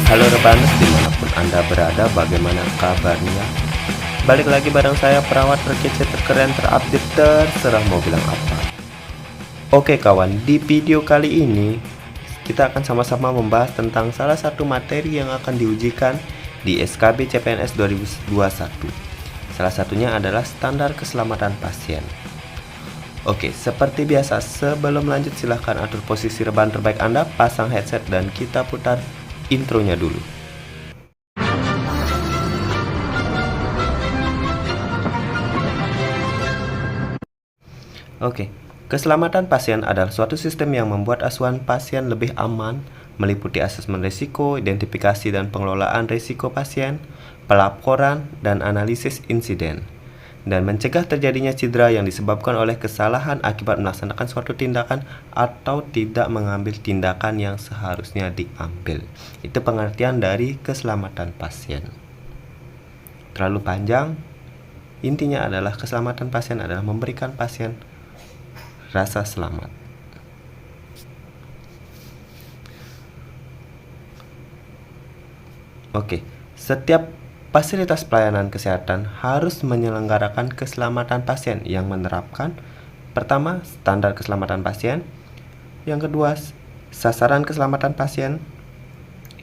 Halo rebaners, dimanapun Anda berada, bagaimana kabarnya? Balik lagi bareng saya, perawat terkece, terkeren, terupdate, terserah mau bilang apa. Oke kawan, di video kali ini kita akan sama-sama membahas tentang salah satu materi yang akan diujikan di SKB CPNS 2021. Salah satunya adalah standar keselamatan pasien. Oke, seperti biasa, sebelum lanjut silahkan atur posisi rebahan terbaik Anda, pasang headset, dan kita putar intronya dulu. Oke, keselamatan pasien adalah suatu sistem yang membuat asuhan pasien lebih aman, meliputi asesmen risiko, identifikasi dan pengelolaan risiko pasien, pelaporan dan analisis insiden, dan mencegah terjadinya cedera yang disebabkan oleh kesalahan akibat melaksanakan suatu tindakan atau tidak mengambil tindakan yang seharusnya diambil. Itu pengertian dari keselamatan pasien. Terlalu panjang, intinya adalah keselamatan pasien adalah memberikan pasien rasa selamat. Oke, setiap fasilitas pelayanan kesehatan harus menyelenggarakan keselamatan pasien yang menerapkan pertama, standar keselamatan pasien, yang kedua, sasaran keselamatan pasien,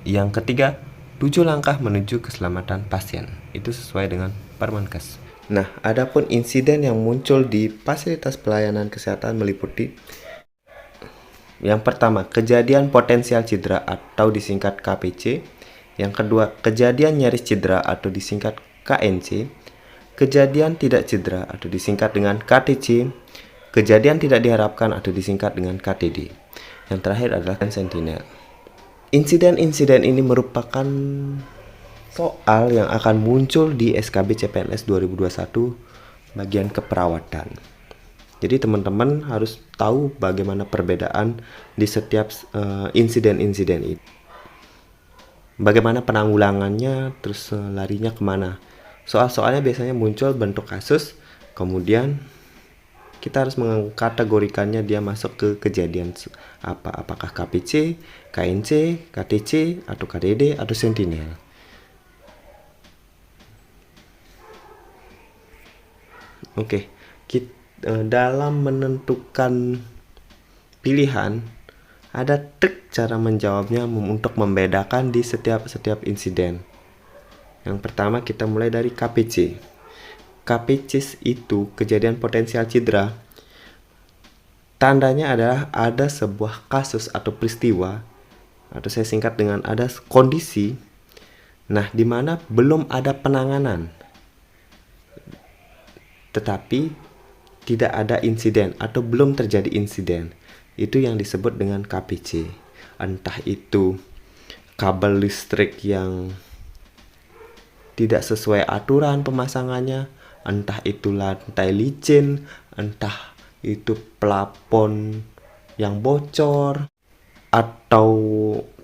yang ketiga, 7 langkah menuju keselamatan pasien. Itu sesuai dengan Permenkes. Nah, adapun insiden yang muncul di fasilitas pelayanan kesehatan meliputi yang pertama, kejadian potensial cedera atau disingkat KPC. Yang kedua, kejadian nyaris cedera atau disingkat KNC. Kejadian tidak cedera atau disingkat dengan KTC. Kejadian tidak diharapkan atau disingkat dengan KTD. Yang terakhir adalah sentinel. Insiden-insiden ini merupakan soal yang akan muncul di SKB CPNS 2021 bagian keperawatan. Jadi teman-teman harus tahu bagaimana perbedaan di setiap insiden-insiden itu. Bagaimana penanggulangannya, terus larinya kemana. Soal-soalnya biasanya muncul bentuk kasus, kemudian kita harus mengkategorikannya dia masuk ke kejadian apa. Apakah KPC, KNC, KTC, atau KDD, atau sentinel. Oke, dalam menentukan pilihan ada trik cara menjawabnya untuk membedakan di setiap insiden. Yang pertama kita mulai dari KPC. KPC itu kejadian potensial cedera. Tandanya adalah ada sebuah kasus atau peristiwa, atau saya singkat dengan ada kondisi, nah di mana belum ada penanganan, tetapi tidak ada insiden atau belum terjadi insiden. Itu yang disebut dengan KPC. Entah itu kabel listrik yang tidak sesuai aturan pemasangannya, entah itu lantai licin, entah itu plafon yang bocor, atau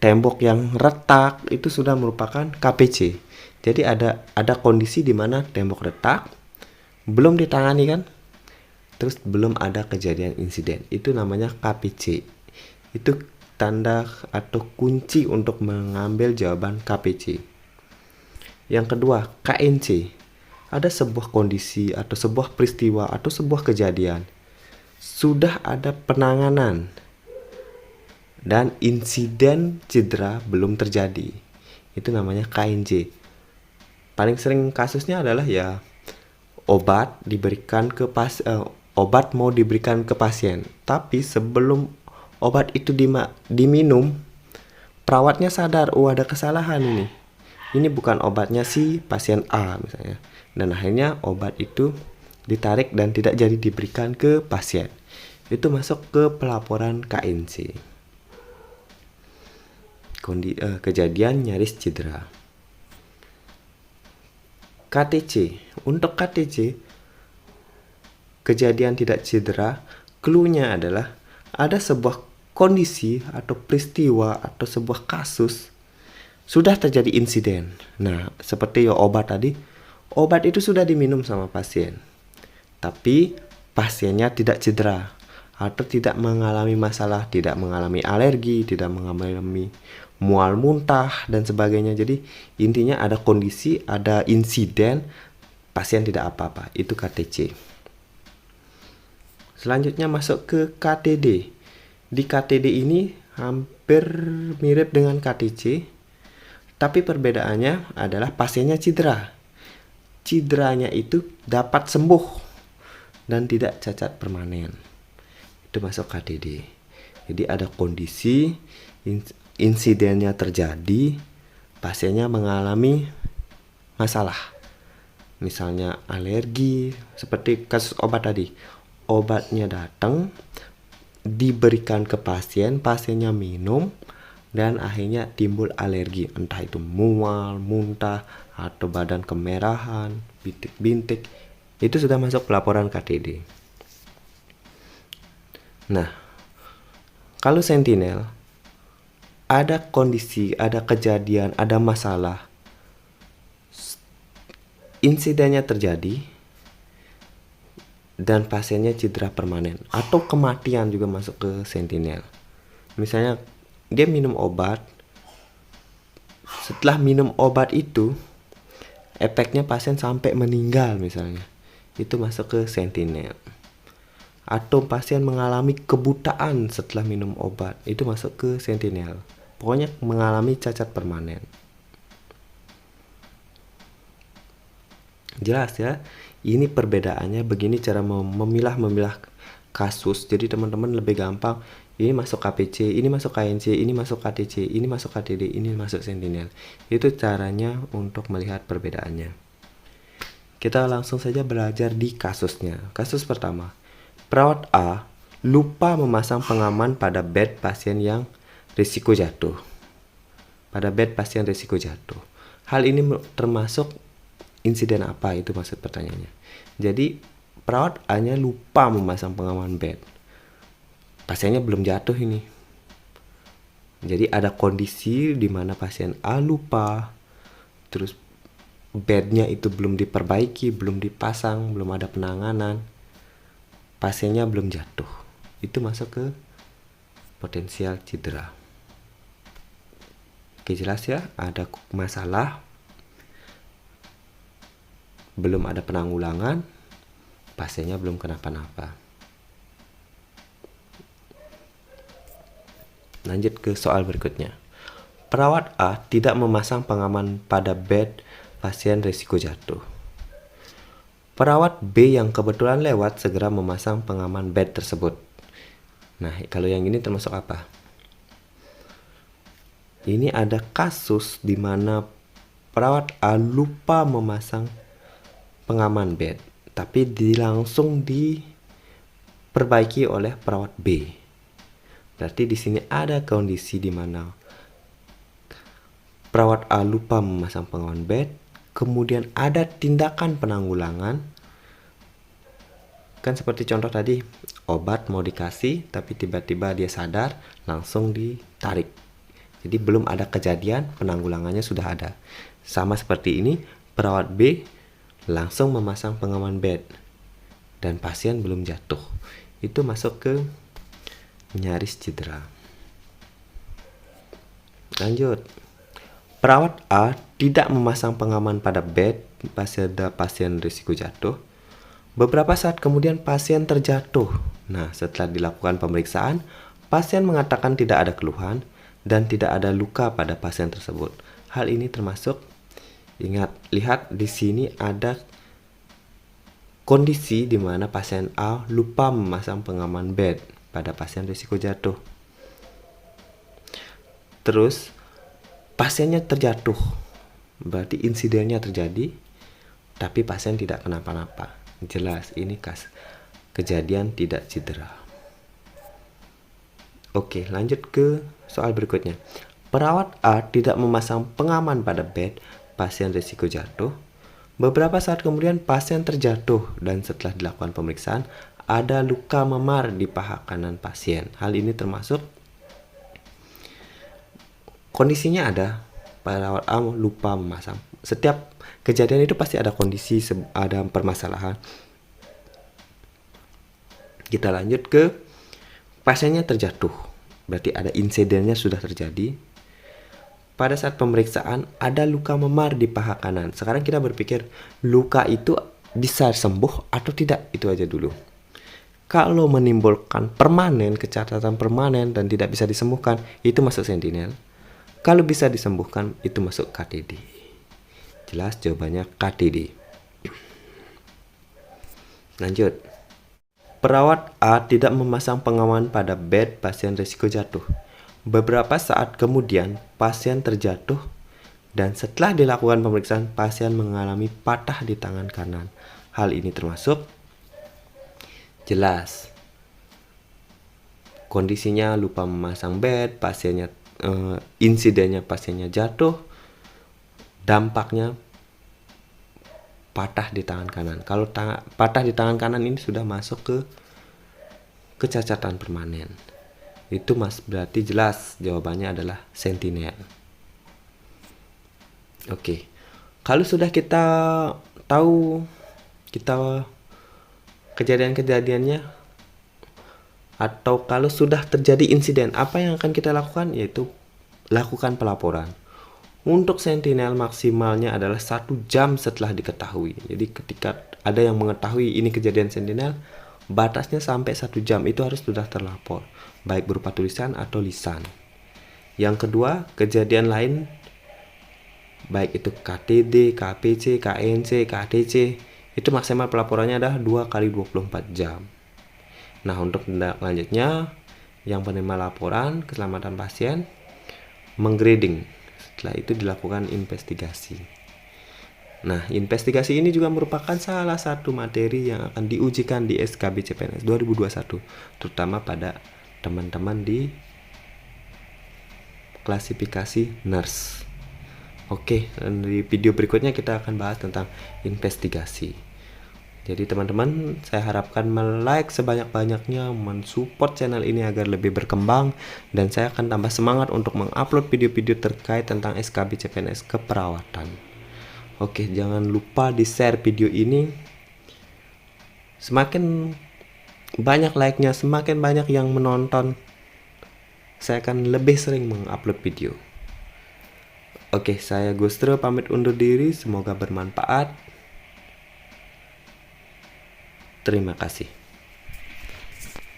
tembok yang retak, itu sudah merupakan KPC. Jadi ada kondisi di mana tembok retak, belum ditangani kan, terus belum ada kejadian insiden, itu namanya KPC. Itu tanda atau kunci untuk mengambil jawaban KPC. Yang kedua, KNC. Ada sebuah kondisi atau sebuah peristiwa atau sebuah kejadian, sudah ada penanganan dan insiden cedera belum terjadi, itu namanya KNC. Paling sering kasusnya adalah ya obat mau diberikan ke pasien, tapi sebelum obat itu diminum, perawatnya sadar, ada kesalahan ini bukan obatnya si pasien A misalnya, dan akhirnya obat itu ditarik dan tidak jadi diberikan ke pasien. Itu masuk ke pelaporan KNC, kejadian nyaris cedera. KTC. Untuk KTC, kejadian tidak cedera, clue-nya adalah ada sebuah kondisi atau peristiwa atau sebuah kasus sudah terjadi insiden. Nah, seperti obat tadi, obat itu sudah diminum sama pasien, tapi pasiennya tidak cedera. atau tidak mengalami masalah, tidak mengalami alergi, tidak mengalami mual muntah dan sebagainya. Jadi intinya ada kondisi, ada insiden pasien tidak apa-apa, itu KTC. Selanjutnya masuk ke KTD. Di KTD ini hampir mirip dengan KTC, tapi perbedaannya adalah pasiennya cedera. Cederanya itu dapat sembuh dan tidak cacat permanen. Itu masuk KTD. Jadi ada kondisi, insidennya terjadi, pasiennya mengalami masalah. Misalnya alergi, seperti kasus obat tadi. Obatnya datang, diberikan ke pasien, pasiennya minum, dan akhirnya timbul alergi. Entah itu mual, muntah, atau badan kemerahan, bintik-bintik. Itu sudah masuk pelaporan KTD. Nah, kalau sentinel, ada kondisi, ada kejadian, ada masalah, insidennya terjadi, dan pasiennya cedera permanen, atau kematian juga masuk ke sentinel. Misalnya, dia minum obat, setelah minum obat itu, efeknya pasien sampai meninggal misalnya, itu masuk ke sentinel. Atau pasien mengalami kebutaan setelah minum obat, itu masuk ke sentinel. Pokoknya mengalami cacat permanen. Jelas ya, ini perbedaannya, begini cara memilah kasus. Jadi teman-teman lebih gampang, ini masuk KPC, ini masuk KNC, ini masuk KTC, ini masuk KTD, ini masuk sentinel. Itu caranya untuk melihat perbedaannya. Kita langsung saja belajar di kasusnya. Kasus pertama, perawat A lupa memasang pengaman pada bed pasien yang risiko jatuh. Pada bed pasien risiko jatuh. Hal ini termasuk insiden apa, itu maksud pertanyaannya. Jadi perawat A-nya lupa memasang pengaman bed. Pasiennya belum jatuh ini. Jadi ada kondisi di mana pasien A lupa, terus bednya itu belum diperbaiki, belum dipasang, belum ada penanganan, pasiennya belum jatuh. Itu masuk ke potensial cedera. Oke, jelas ya, ada masalah, belum ada penanggulangan, pasiennya belum kenapa-napa. Lanjut ke soal berikutnya. Perawat A tidak memasang pengaman pada bed pasien risiko jatuh. Perawat B yang kebetulan lewat segera memasang pengaman bed tersebut. Nah, kalau yang ini termasuk apa? Ini ada kasus di mana perawat A lupa memasang pengaman bed, tapi langsung diperbaiki oleh perawat B. Berarti di sini ada kondisi di mana perawat A lupa memasang pengaman bed, kemudian ada tindakan penanggulangan. Kan seperti contoh tadi, obat mau dikasih tapi tiba-tiba dia sadar, langsung ditarik. Jadi belum ada kejadian, penanggulangannya sudah ada. Sama seperti ini, perawat B langsung memasang pengaman bed dan pasien belum jatuh. Itu masuk ke nyaris cedera. Lanjut. Perawat A tidak memasang pengaman pada bed pasien risiko jatuh. Beberapa saat kemudian pasien terjatuh. Nah, setelah dilakukan pemeriksaan, pasien mengatakan tidak ada keluhan dan tidak ada luka pada pasien tersebut. Hal ini termasuk, lihat di sini ada kondisi di mana pasien A lupa memasang pengaman bed pada pasien risiko jatuh. Terus pasiennya terjatuh, berarti insidennya terjadi, tapi pasien tidak kenapa-napa. Jelas ini kejadian tidak cedera. Oke, lanjut ke soal berikutnya. Perawat A tidak memasang pengaman pada bed pasien risiko jatuh. Beberapa saat kemudian pasien terjatuh dan setelah dilakukan pemeriksaan ada luka memar di paha kanan pasien. Hal ini termasuk kondisinya ada perawat A lupa memasang. Setiap kejadian itu pasti ada kondisi, ada permasalahan. Kita lanjut ke pasiennya terjatuh, berarti ada insidennya sudah terjadi. Pada saat pemeriksaan ada luka memar di paha kanan. Sekarang kita berpikir luka itu bisa sembuh atau tidak, itu aja dulu. Kalau menimbulkan permanen, kecacatan permanen dan tidak bisa disembuhkan, itu masuk sentinel. Kalau bisa disembuhkan, itu masuk KTD. Jelas jawabannya KTD. Lanjut. Perawat A tidak memasang pengaman pada bed pasien risiko jatuh. Beberapa saat kemudian, pasien terjatuh dan setelah dilakukan pemeriksaan, pasien mengalami patah di tangan kanan. Hal ini termasuk jelas. Kondisinya lupa memasang bed, pasiennya insidennya pasiennya jatuh, dampaknya patah di tangan kanan. Kalau patah di tangan kanan ini sudah masuk ke kecacatan permanen. Itu berarti jelas jawabannya adalah sentinel. Oke. Kalau sudah kita tahu kejadian-kejadiannya, atau kalau sudah terjadi insiden, apa yang akan kita lakukan? Yaitu lakukan pelaporan. Untuk sentinel maksimalnya adalah 1 jam setelah diketahui. Jadi ketika ada yang mengetahui ini kejadian sentinel, batasnya sampai 1 jam itu harus sudah terlapor, baik berupa tulisan atau lisan. Yang kedua, kejadian lain baik itu KTD, KPC, KNC, KTC, itu maksimal pelaporannya adalah 2 kali 24 jam. Nah, untuk tindak lanjutnya, yang penerima laporan keselamatan pasien menggrading. Setelah itu dilakukan investigasi. Nah, investigasi ini juga merupakan salah satu materi yang akan diujikan di SKB CPNS 2021, terutama pada teman-teman di klasifikasi nurse. Oke, dan di video berikutnya kita akan bahas tentang investigasi. Jadi teman-teman, saya harapkan like sebanyak-banyaknya, mensupport channel ini agar lebih berkembang, dan saya akan tambah semangat untuk mengupload video-video terkait tentang SKB CPNS keperawatan. Oke, jangan lupa di-share video ini. Semakin banyak like-nya, semakin banyak yang menonton, saya akan lebih sering mengupload video. Oke, saya Gustro pamit undur diri, semoga bermanfaat. Terima kasih.